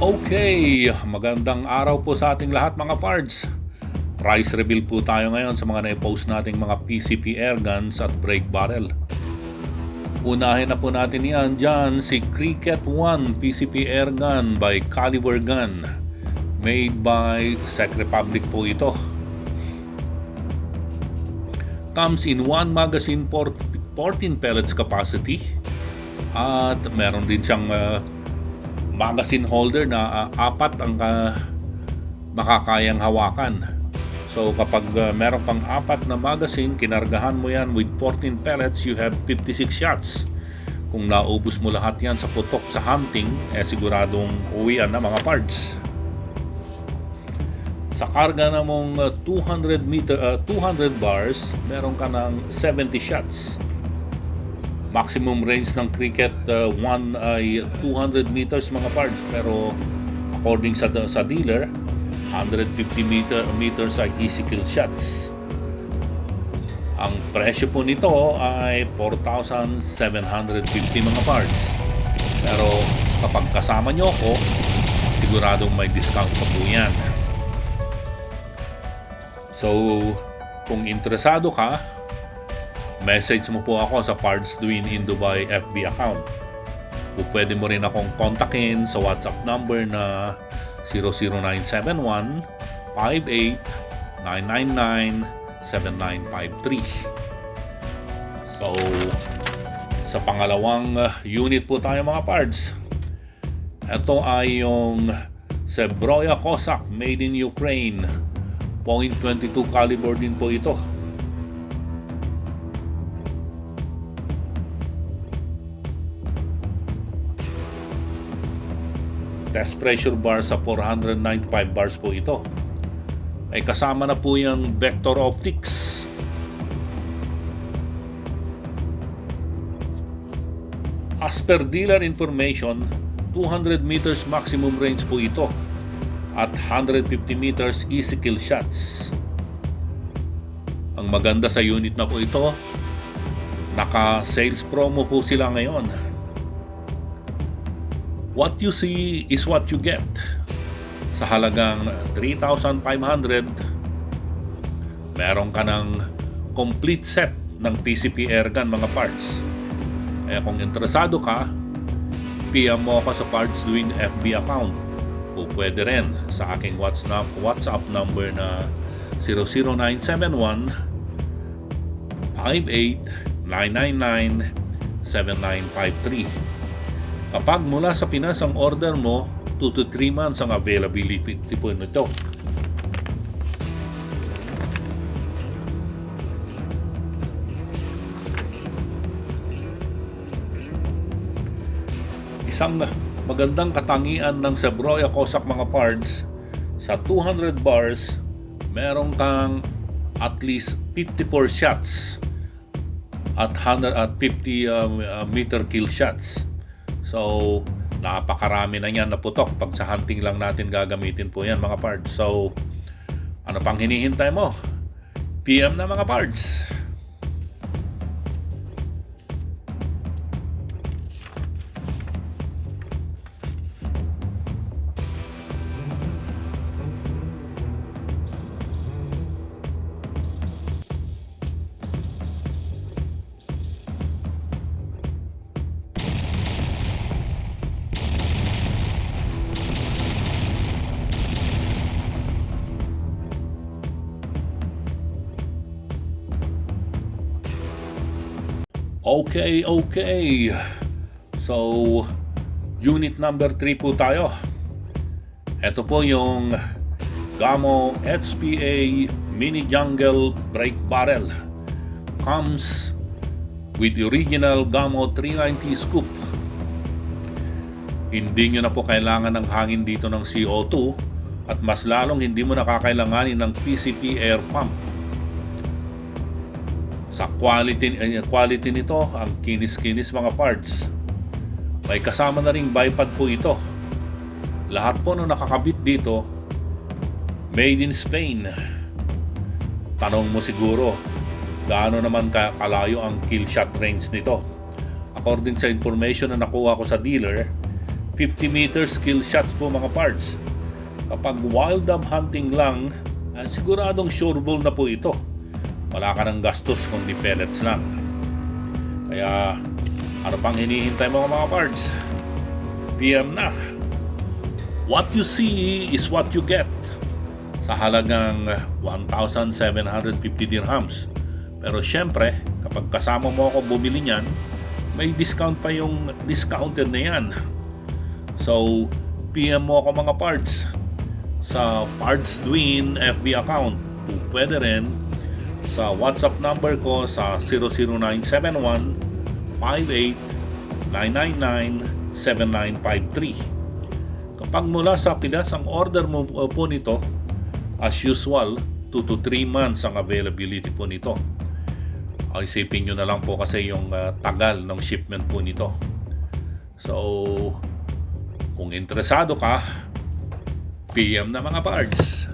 Okay, magandang araw po sa ating lahat mga pards. Price reveal po tayo ngayon sa mga na-post nating mga PCP airguns at brake barrel. Unahin na po natin yan dyan, si Cricket 1 PCP airgun by Caliber Gun. Made by Czech Republic po ito. Comes in 1 magazine 14 pellets capacity. At meron din siyang magazine holder na apat ang makakayang hawakan. So kapag meron kang apat na magazine, kinargahan mo yan with 14 pellets, you have 56 shots. Kung naubos mo lahat yan sa putok sa hunting, siguradong uwian na mga pards. Sa karga na mong 200 bars, meron ka ng 70 shots. Maximum range ng Cricket 1 ay 200 meters mga pards, pero according sa dealer, 150 meters ay easy kill shots. Ang presyo po nito ay 4,750 mga pards. Pero kapag kasama nyo ako, siguradong may discount pa po yan. So, kung interesado ka, message mo po ako sa Pards Dwin in Dubai FB account. O pwede mo rin akong kontakin sa WhatsApp number na 00971 58 999 7953. So, sa pangalawang unit po tayo mga pards. Ito ay yung Zbrojah Cossack made in Ukraine. .22 caliber din po ito. Test pressure bar sa 495 bars po ito. Ay kasama na po yung vector optics. As per dealer information, 200 meters maximum range po ito at 150 meters easy kill shots. Ang maganda sa unit na po ito, naka-sales promo po sila ngayon. What you see is what you get. Sa halagang 3,500, meron ka ng complete set ng PCP airgun mga parts. Kaya kung interesado ka, PM mo ako sa Pards Dwin FB account o pwede rin sa aking WhatsApp number na 00971 58 999 7953. Kapag mula sa Pinas ang order mo, 2 to 3 months ang availability po nito. Isang magandang katangian ng Zbrojah Cossack mga pards, sa 200 bars, meron kang at least 54 shots at 150 meter kill shots. So, napakarami na yan na putok. Pag sa hunting lang natin gagamitin po yan mga pards. So, ano pang hinihintay mo? PM na mga pards. Okay. So, unit number 3 po tayo. Ito po yung Gamo HPA Mini Jungle Brake Barrel. Comes with the original Gamo 390 scoop. Hindi nyo na po kailangan ng hangin dito ng CO2 at mas lalong hindi mo nakakailanganin ng PCP air pump. Sa quality nito, ang kinis-kinis mga parts. May kasama na ring bipod po ito. Lahat po nung nakakabit dito, made in Spain. Tanong mo siguro, gaano naman kalayo ang kill shot range nito? According sa information na nakuha ko sa dealer, 50 meters skill shots po mga parts. Kapag wild dam hunting lang, siguradong sureball na po ito. Wala ka ng gastos kundi pellets lang. Kaya ano pang hinihintay mo mga parts? PM na. What you see is what you get. Sa halagang 1,750 dirhams. Pero syempre, kapag kasama mo ako bumili niyan, may discount pa yung discounted na yan. So, PM mo ako mga parts sa Parts Dwin FB account. Pwede rin sa WhatsApp number ko sa 00971 58 999 7953. Kapag mula sa Pilas, ang order mo po nito, as usual, 2 to 3 months ang availability po nito. Isipin nyo na lang po kasi yung tagal ng shipment po nito. So, kung interesado ka, PM na mga parts.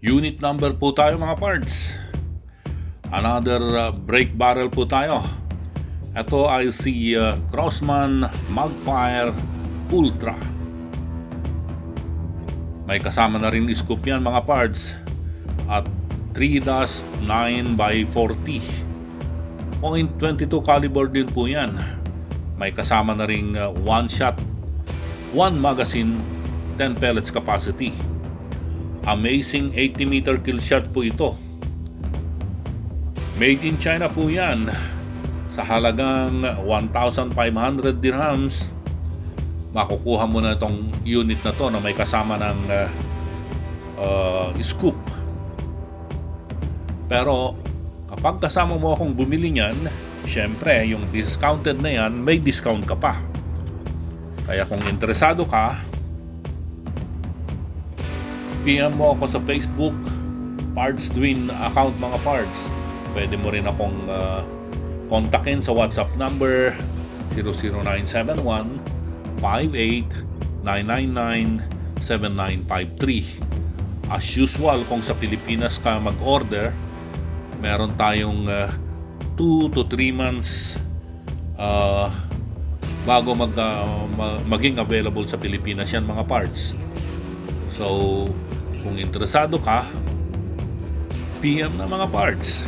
Unit number po tayo mga parts. Another brake barrel po tayo. Ito ay si Crossman Magfire Ultra. May kasama na rin scoop yan mga parts. At 3-9x40. .22 caliber din po yan. May kasama na ring 1 shot, 1 magazine, 10 pellets capacity. Amazing 80 meter kill shot po ito. Made in China po yan. Sa halagang 1,500 dirhams, makukuha mo na itong unit na to na may kasama ng scoop. Pero kapag kasama mo akong bumili niyan, syempre yung discounted na yan, may discount ka pa. Kaya kung interesado ka, PM mo ako sa Facebook, Parts Dwin account mga parts. Pwede mo rin akong kontakin sa WhatsApp number 00971 58 999 7953. As usual, kung sa Pilipinas ka mag-order, meron tayong 2 to 3 months bago maging available sa Pilipinas yan mga parts. So, kung interesado ka, PM na mga parts.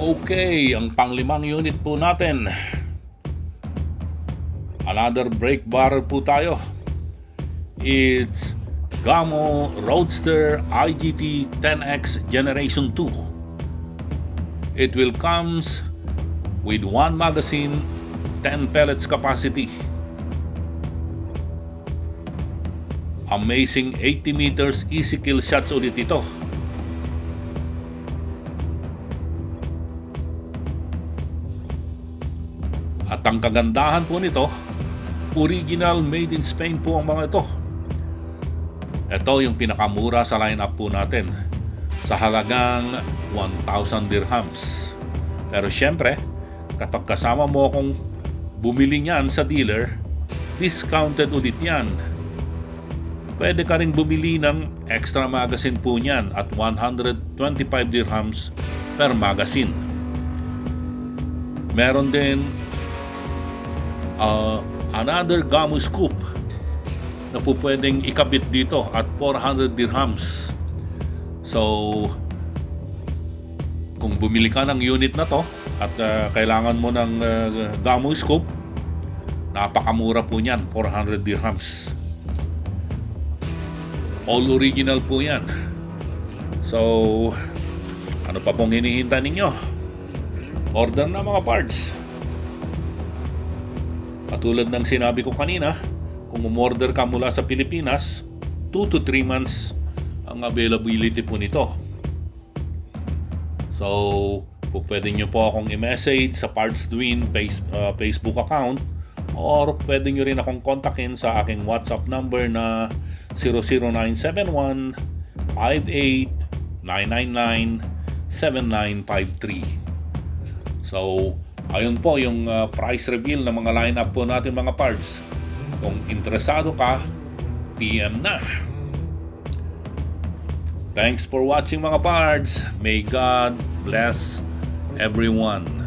Okay, ang panglimang unit po natin. Another brake barrel po tayo. It's Gamo Roadster IGT 10X Generation 2. It will comes with one magazine, 10 pellets capacity. Amazing 80 meters easy kill shots ulit ito. At ang kagandahan po nito, original made in Spain po ang mga ito. Ito yung pinakamura sa lineup po natin, sa halagang 1,000 dirhams. Pero syempre, kapag kasama mo akong bumili niyan sa dealer, discounted ulit yan. Pwede ka rin bumili ng extra magazine po niyan at 125 dirhams per magazine. Meron din another Gamo scoop na po pwedeng ikabit dito at 400 dirhams. So, kung bumili ka ng unit na to at kailangan mo ng Gamo scoop, napakamura po niyan, 400 dirhams. All original po yan. So, ano pa pong hinihintay ninyo? Order na mga parts. Katulad ng sinabi ko kanina, kung umorder ka mula sa Pilipinas, 2 to 3 months ang availability po nito. So, pwede nyo po akong i-message sa Parts Twin Facebook account, or pwede nyo rin akong kontakin sa aking WhatsApp number na 00971 58 999 7953. So, ayun po yung price reveal ng mga lineup po natin mga parts. Kung interesado ka, PM na. Thanks for watching mga parts. May God bless everyone.